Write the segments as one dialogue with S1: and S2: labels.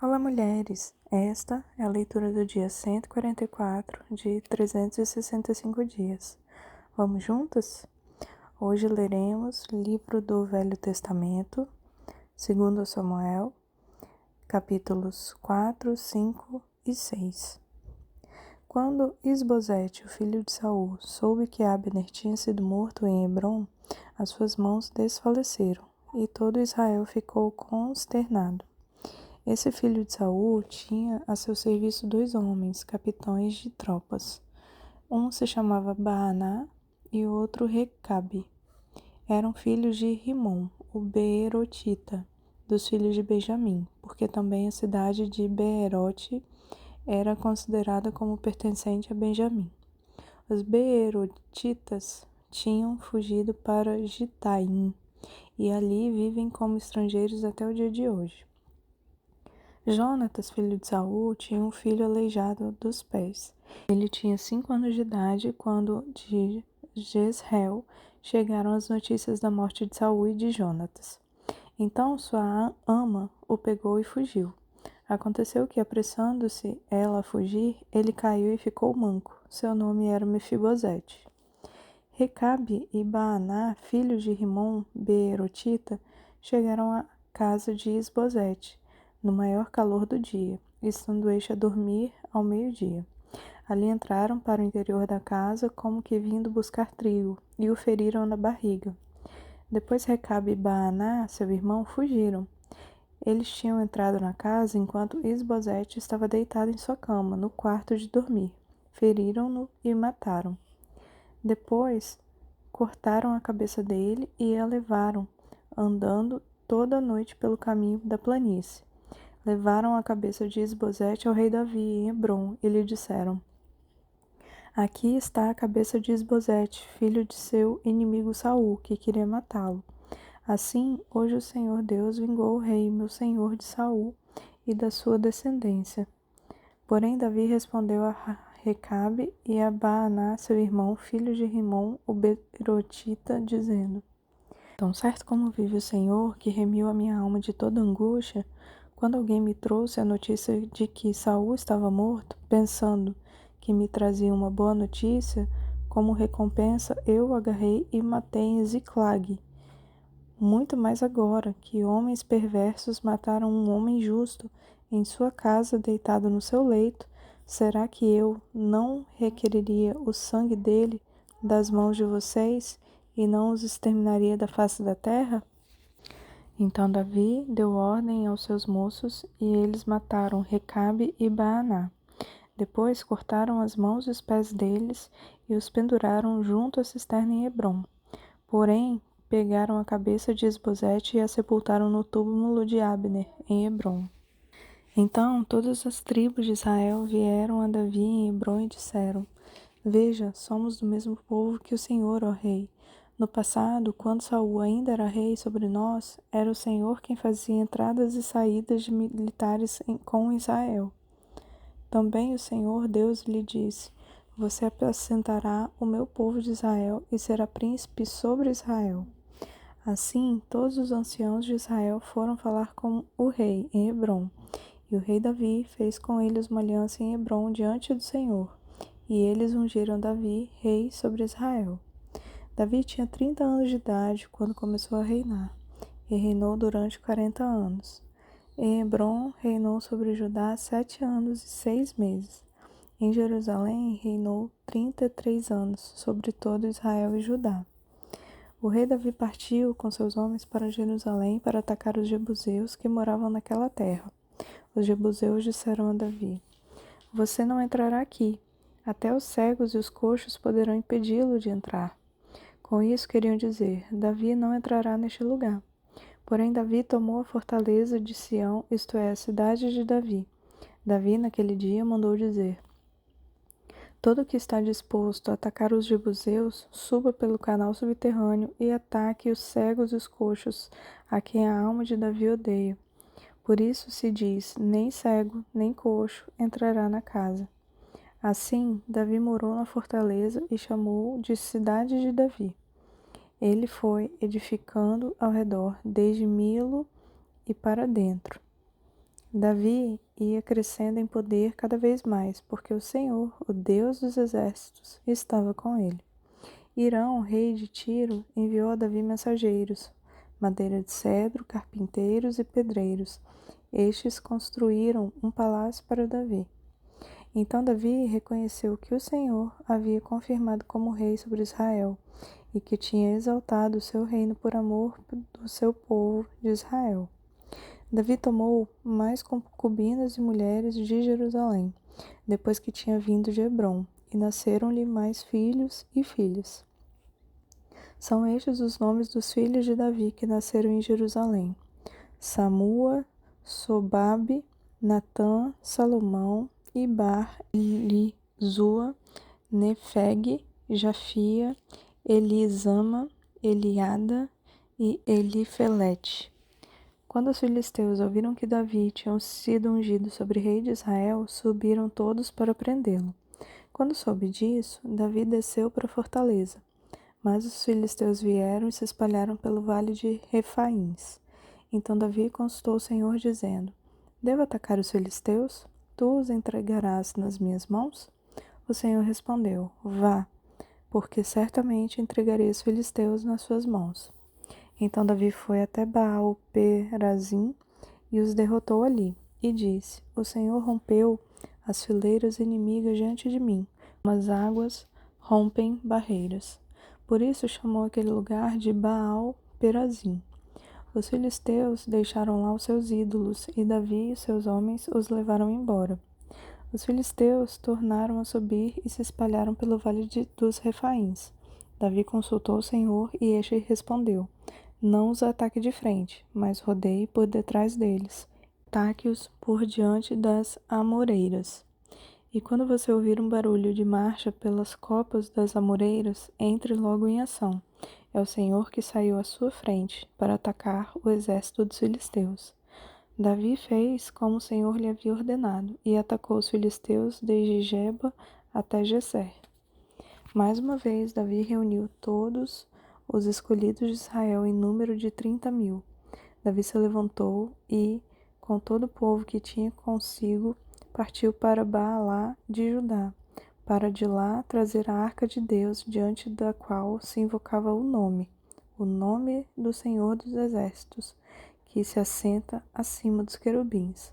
S1: Olá, mulheres! Esta é a leitura do dia 144 de 365 dias. Vamos juntas? Hoje leremos livro do Velho Testamento, 2 Samuel, capítulos 4, 5 e 6. Quando Isbosete, o filho de Saul, soube que Abner tinha sido morto em Hebrom, as suas mãos desfaleceram, e todo Israel ficou consternado. Esse filho de Saul tinha a seu serviço 2 homens, capitães de tropas. Um se chamava Baaná e o outro Recabe. Eram filhos de Rimom, o Beerotita, dos filhos de Benjamim, porque também a cidade de Beerote era considerada como pertencente a Benjamim. Os Beerotitas tinham fugido para Gitaim e ali vivem como estrangeiros até o dia de hoje. Jonatas, filho de Saul, tinha um filho aleijado dos pés. Ele tinha 5 anos de idade quando de Jezreel chegaram as notícias da morte de Saul e de Jonatas. Então sua ama o pegou e fugiu. Aconteceu que, apressando-se ela a fugir, ele caiu e ficou manco. Seu nome era Mefibosete. Recabe e Baaná, filhos de Rimom, Beerotita, chegaram à casa de Isbosete, no maior calor do dia, estando este a dormir ao meio-dia. Ali entraram para o interior da casa, como que vindo buscar trigo, e o feriram na barriga. Depois Recabe e Baaná, seu irmão, fugiram. Eles tinham entrado na casa enquanto Isbosete estava deitado em sua cama, no quarto de dormir. Feriram-no e mataram. Depois cortaram a cabeça dele e a levaram, andando toda a noite pelo caminho da planície. Levaram a cabeça de Isbosete ao rei Davi em Hebrom e lhe disseram: Aqui está a cabeça de Isbosete, filho de seu inimigo Saul, que queria matá-lo. Assim, hoje o Senhor Deus vingou o rei, meu senhor de Saul, e da sua descendência. Porém, Davi respondeu a Recabe e a Baaná, seu irmão, filho de Rimom, o Beerotita, dizendo: Tão certo como vive o Senhor, que remiu a minha alma de toda angústia, quando alguém me trouxe a notícia de que Saul estava morto, pensando que me trazia uma boa notícia, como recompensa eu o agarrei e matei em Ziclag. Muito mais agora que homens perversos mataram um homem justo em sua casa, deitado no seu leito, será que eu não requereria o sangue dele das mãos de vocês e não os exterminaria da face da terra? Então Davi deu ordem aos seus moços e eles mataram Recabe e Baaná. Depois cortaram as mãos e os pés deles e os penduraram junto à cisterna em Hebrom. Porém, pegaram a cabeça de Isbosete e a sepultaram no túmulo de Abner, em Hebrom. Então todas as tribos de Israel vieram a Davi em Hebrom e disseram: Veja, somos do mesmo povo que o Senhor, ó rei. No passado, quando Saul ainda era rei sobre nós, era o Senhor quem fazia entradas e saídas de militares com Israel. Também o Senhor Deus lhe disse: Você apacentará o meu povo de Israel e será príncipe sobre Israel. Assim, todos os anciãos de Israel foram falar com o rei em Hebrom. E o rei Davi fez com eles uma aliança em Hebrom diante do Senhor. E eles ungiram Davi rei sobre Israel. Davi tinha 30 anos de idade quando começou a reinar, e reinou durante 40 anos. Em Hebrom reinou sobre Judá 7 anos e 6 meses. Em Jerusalém reinou 33 anos sobre todo Israel e Judá. O rei Davi partiu com seus homens para Jerusalém para atacar os jebuseus que moravam naquela terra. Os jebuseus disseram a Davi: Você não entrará aqui. Até os cegos e os coxos poderão impedi-lo de entrar. Com isso queriam dizer: Davi não entrará neste lugar. Porém Davi tomou a fortaleza de Sião, isto é, a cidade de Davi. Davi, naquele dia, mandou dizer: Todo que está disposto a atacar os jebuseus, suba pelo canal subterrâneo e ataque os cegos e os coxos, a quem a alma de Davi odeia. Por isso se diz: nem cego, nem coxo entrará na casa. Assim, Davi morou na fortaleza e chamou de cidade de Davi. Ele foi edificando ao redor, desde Milo e para dentro. Davi ia crescendo em poder cada vez mais, porque o Senhor, o Deus dos exércitos, estava com ele. Hirão, rei de Tiro, enviou a Davi mensageiros, madeira de cedro, carpinteiros e pedreiros. Estes construíram um palácio para Davi. Então Davi reconheceu que o Senhor havia confirmado como rei sobre Israel e que tinha exaltado o seu reino por amor do seu povo de Israel. Davi tomou mais concubinas e mulheres de Jerusalém, depois que tinha vindo de Hebrom, e nasceram-lhe mais filhos e filhas. São estes os nomes dos filhos de Davi que nasceram em Jerusalém: Samua, Sobabe, Natã, Salomão, Ibar, Elisua, Nefeg, Jafia, Elisama, Eliada e Elifelete. Quando os filisteus ouviram que Davi tinha sido ungido sobre rei de Israel, subiram todos para prendê-lo. Quando soube disso, Davi desceu para a fortaleza. Mas os filisteus vieram e se espalharam pelo vale de Refaíns. Então Davi consultou o Senhor, dizendo: Devo atacar os filisteus? Tu os entregarás nas minhas mãos? O Senhor respondeu: Vá, porque certamente entregarei os filisteus nas suas mãos. Então Davi foi até Baal-perazim e os derrotou ali, e disse: O Senhor rompeu as fileiras inimigas diante de mim, como as águas rompem barreiras. Por isso chamou aquele lugar de Baal-perazim. Os filisteus deixaram lá os seus ídolos, e Davi e seus homens os levaram embora. Os filisteus tornaram a subir e se espalharam pelo vale dos Refaíns. Davi consultou o Senhor, e este respondeu: Não os ataque de frente, mas rodeie por detrás deles. Ataque-os por diante das amoreiras. E quando você ouvir um barulho de marcha pelas copas das amoreiras, entre logo em ação. É o Senhor que saiu à sua frente para atacar o exército dos filisteus. Davi fez como o Senhor lhe havia ordenado e atacou os filisteus desde Geba até Geser. Mais uma vez, Davi reuniu todos os escolhidos de Israel em número de 30.000. Davi se levantou e, com todo o povo que tinha consigo, partiu para Baalá de Judá, para de lá trazer a arca de Deus, diante da qual se invocava o nome do Senhor dos Exércitos, que se assenta acima dos querubins.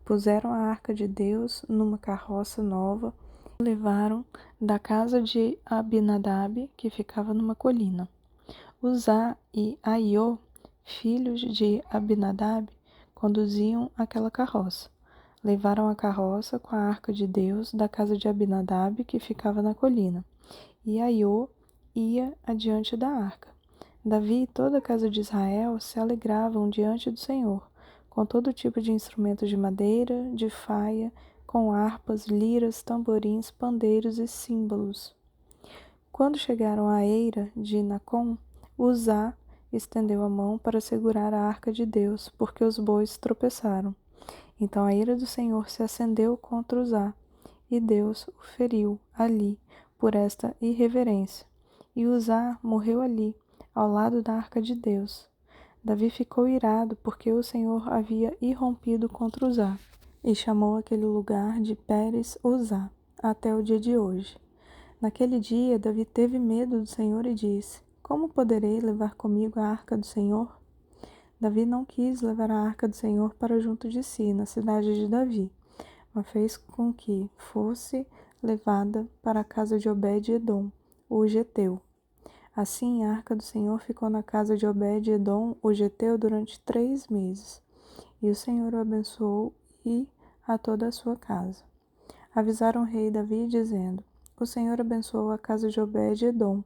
S1: Puseram a arca de Deus numa carroça nova e levaram da casa de Abinadab, que ficava numa colina. Uzá e Aiô, filhos de Abinadab, conduziam aquela carroça. Levaram a carroça com a arca de Deus da casa de Abinadab, que ficava na colina, e Aiô ia adiante da arca. Davi e toda a casa de Israel se alegravam diante do Senhor, com todo tipo de instrumentos de madeira, de faia, com harpas, liras, tamborins, pandeiros e símbolos. Quando chegaram à eira de Nacon, Uzá estendeu a mão para segurar a arca de Deus, porque os bois tropeçaram. Então a ira do Senhor se acendeu contra Uzá, e Deus o feriu ali por esta irreverência. E Uzá morreu ali, ao lado da arca de Deus. Davi ficou irado, porque o Senhor havia irrompido contra Uzá, e chamou aquele lugar de Pérez Uzá, até o dia de hoje. Naquele dia, Davi teve medo do Senhor e disse: Como poderei levar comigo a arca do Senhor? Davi não quis levar a arca do Senhor para junto de si, na cidade de Davi, mas fez com que fosse levada para a casa de Obed-edom, o geteu. Assim, a arca do Senhor ficou na casa de Obed-edom, o geteu, durante 3 meses. E o Senhor o abençoou e a toda a sua casa. Avisaram o rei Davi, dizendo: O Senhor abençoou a casa de Obed-edom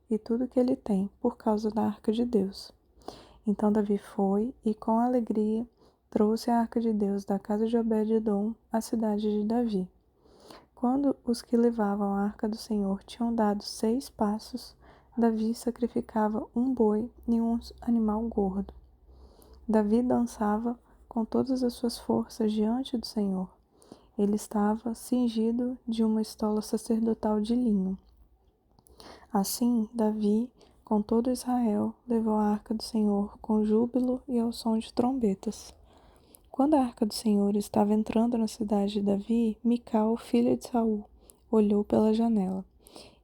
S1: e tudo que ele tem, por causa da arca de Deus. Então Davi foi e, com alegria, trouxe a arca de Deus da casa de Obed-edom à cidade de Davi. Quando os que levavam a arca do Senhor tinham dado 6 passos, Davi sacrificava um boi e um animal gordo. Davi dançava com todas as suas forças diante do Senhor. Ele estava cingido de uma estola sacerdotal de linho. Assim, Davi, com todo Israel, levou a arca do Senhor com júbilo e ao som de trombetas. Quando a arca do Senhor estava entrando na cidade de Davi, Mical, filha de Saul, olhou pela janela.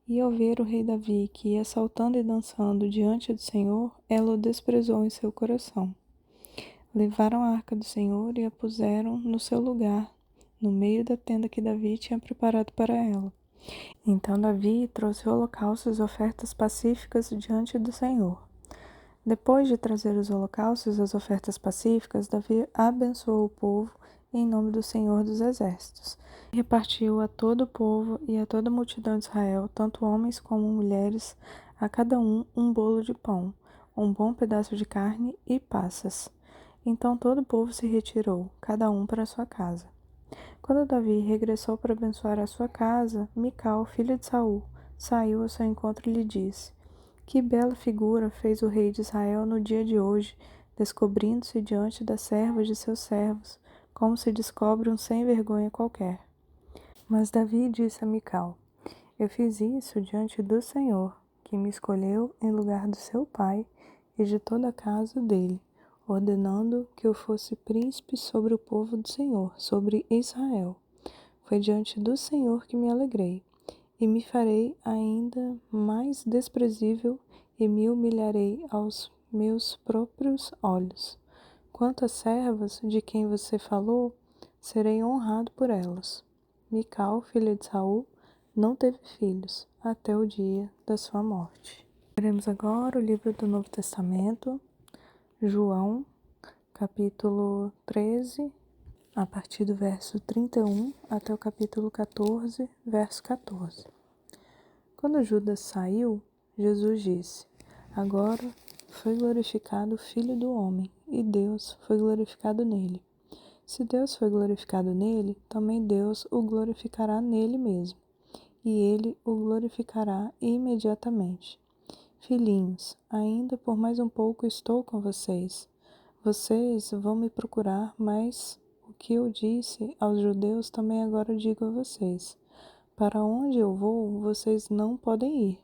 S1: E ao ver o rei Davi, que ia saltando e dançando diante do Senhor, ela o desprezou em seu coração. Levaram a arca do Senhor e a puseram no seu lugar, no meio da tenda que Davi tinha preparado para ela. Então Davi trouxe holocaustos e ofertas pacíficas diante do Senhor. Depois de trazer os holocaustos e as ofertas pacíficas, Davi abençoou o povo em nome do Senhor dos Exércitos. Repartiu a todo o povo e a toda a multidão de Israel, tanto homens como mulheres, a cada um bolo de pão, um bom pedaço de carne e passas. Então todo o povo se retirou, cada um para sua casa. Quando Davi regressou para abençoar a sua casa, Mical, filha de Saul, saiu ao seu encontro e lhe disse: Que bela figura fez o rei de Israel no dia de hoje, descobrindo-se diante das servas de seus servos, como se descobre um sem vergonha qualquer. Mas Davi disse a Mical: Eu fiz isso diante do Senhor, que me escolheu em lugar do seu pai e de toda a casa dele, ordenando que eu fosse príncipe sobre o povo do Senhor, sobre Israel. Foi diante do Senhor que me alegrei, e me farei ainda mais desprezível e me humilharei aos meus próprios olhos. Quanto às servas de quem você falou, serei honrado por elas. Mical, filha de Saul, não teve filhos até o dia da sua morte. Veremos agora o livro do Novo Testamento, João, capítulo 13, a partir do verso 31 até o capítulo 14, verso 14. Quando Judas saiu, Jesus disse: Agora foi glorificado o Filho do Homem, e Deus foi glorificado nele. Se Deus foi glorificado nele, também Deus o glorificará nele mesmo, e ele o glorificará imediatamente. Filhinhos, ainda por mais um pouco estou com vocês. Vocês vão me procurar, mas o que eu disse aos judeus também agora digo a vocês. Para onde eu vou, vocês não podem ir.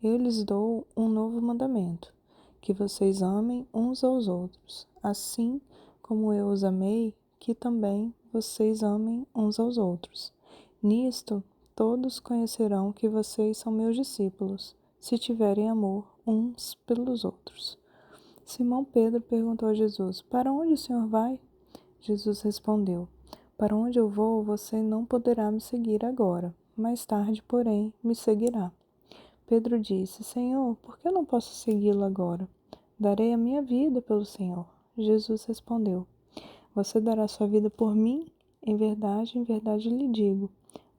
S1: Eu lhes dou um novo mandamento, que vocês amem uns aos outros, assim como eu os amei, que também vocês amem uns aos outros. Nisto, todos conhecerão que vocês são meus discípulos, se tiverem amor uns pelos outros. Simão Pedro perguntou a Jesus: Para onde o Senhor vai? Jesus respondeu: Para onde eu vou, você não poderá me seguir agora. Mais tarde, porém, me seguirá. Pedro disse: Senhor, por que eu não posso segui-lo agora? Darei a minha vida pelo Senhor. Jesus respondeu: Você dará sua vida por mim? Em verdade lhe digo: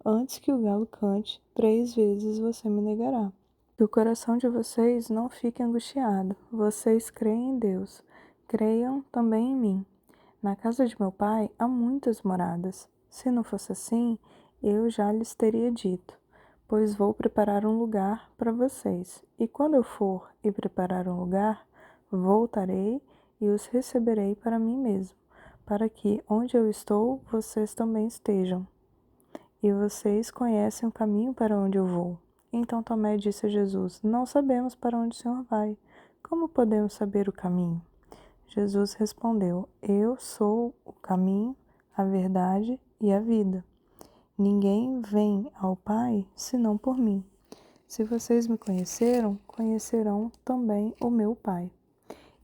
S1: antes que o galo cante, 3 vezes você me negará. Que o coração de vocês não fique angustiado. Vocês creem em Deus. Creiam também em mim. Na casa de meu pai há muitas moradas. Se não fosse assim, eu já lhes teria dito, pois vou preparar um lugar para vocês. E quando eu for e preparar um lugar, voltarei e os receberei para mim mesmo, para que onde eu estou, vocês também estejam. E vocês conhecem o caminho para onde eu vou. Então Tomé disse a Jesus: Não sabemos para onde o Senhor vai. Como podemos saber o caminho? Jesus respondeu: Eu sou o caminho, a verdade e a vida. Ninguém vem ao Pai senão por mim. Se vocês me conheceram, conhecerão também o meu Pai.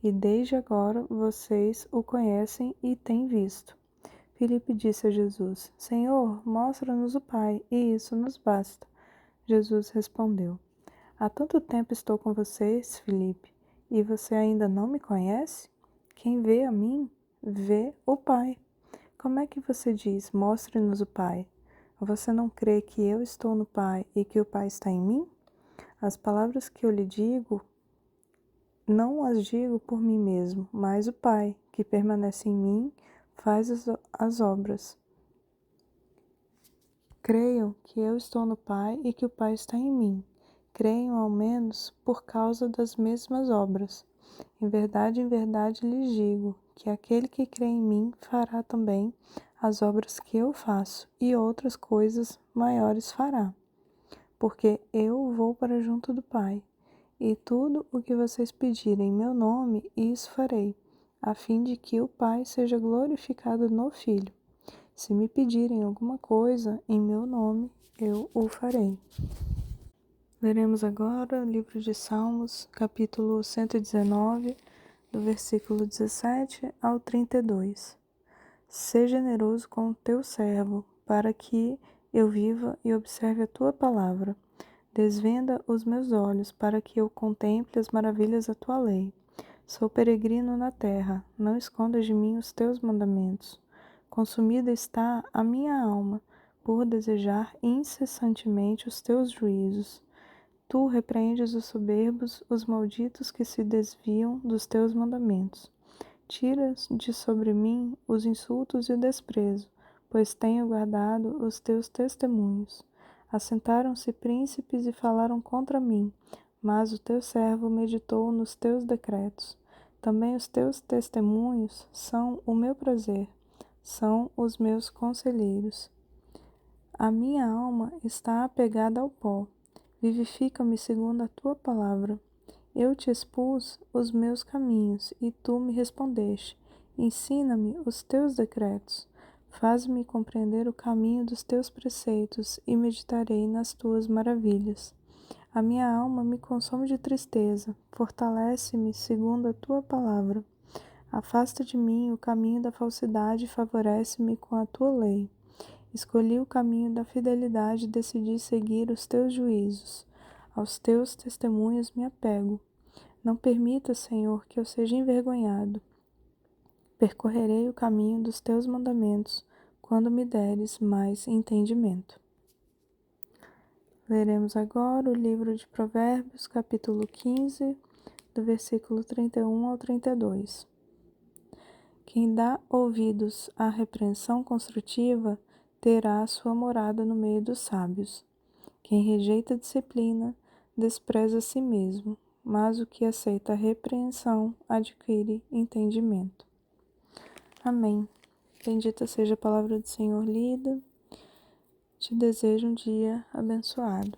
S1: E desde agora vocês o conhecem e têm visto. Filipe disse a Jesus: Senhor, mostra-nos o Pai, e isso nos basta. Jesus respondeu: Há tanto tempo estou com vocês, Filipe, e você ainda não me conhece? Quem vê a mim, vê o Pai. Como é que você diz: Mostre-nos o Pai? Você não crê que eu estou no Pai e que o Pai está em mim? As palavras que eu lhe digo, não as digo por mim mesmo, mas o Pai, que permanece em mim, faz as obras. Creiam que eu estou no Pai e que o Pai está em mim. Creiam ao menos por causa das mesmas obras. Em verdade lhes digo que aquele que crê em mim fará também as obras que eu faço, e outras coisas maiores fará, porque eu vou para junto do Pai. E tudo o que vocês pedirem em meu nome, isso farei, a fim de que o Pai seja glorificado no Filho. Se me pedirem alguma coisa em meu nome, eu o farei. Leremos agora o livro de Salmos, capítulo 119, do versículo 17 ao 32. Sê generoso com o teu servo, para que eu viva e observe a tua palavra. Desvenda os meus olhos, para que eu contemple as maravilhas da tua lei. Sou peregrino na terra, não escondas de mim os teus mandamentos. Consumida está a minha alma, por desejar incessantemente os teus juízos. Tu repreendes os soberbos, os malditos que se desviam dos teus mandamentos. Tiras de sobre mim os insultos e o desprezo, pois tenho guardado os teus testemunhos. Assentaram-se príncipes e falaram contra mim, mas o teu servo meditou nos teus decretos. Também os teus testemunhos são o meu prazer, são os meus conselheiros. A minha alma está apegada ao pó. Vivifica-me segundo a tua palavra. Eu te expus os meus caminhos, e tu me respondeste. Ensina-me os teus decretos. Faz-me compreender o caminho dos teus preceitos, e meditarei nas tuas maravilhas. A minha alma me consome de tristeza, fortalece-me segundo a tua palavra. Afasta de mim o caminho da falsidade e favorece-me com a tua lei. Escolhi o caminho da fidelidade e decidi seguir os teus juízos. Aos teus testemunhos me apego. Não permita, Senhor, que eu seja envergonhado. Percorrerei o caminho dos teus mandamentos, quando me deres mais entendimento. Leremos agora o livro de Provérbios, capítulo 15, do versículo 31 ao 32. Quem dá ouvidos à repreensão construtiva terá sua morada no meio dos sábios. Quem rejeita a disciplina despreza a si mesmo, mas o que aceita a repreensão adquire entendimento. Amém. Bendita seja a palavra do Senhor lida. Te desejo um dia abençoado.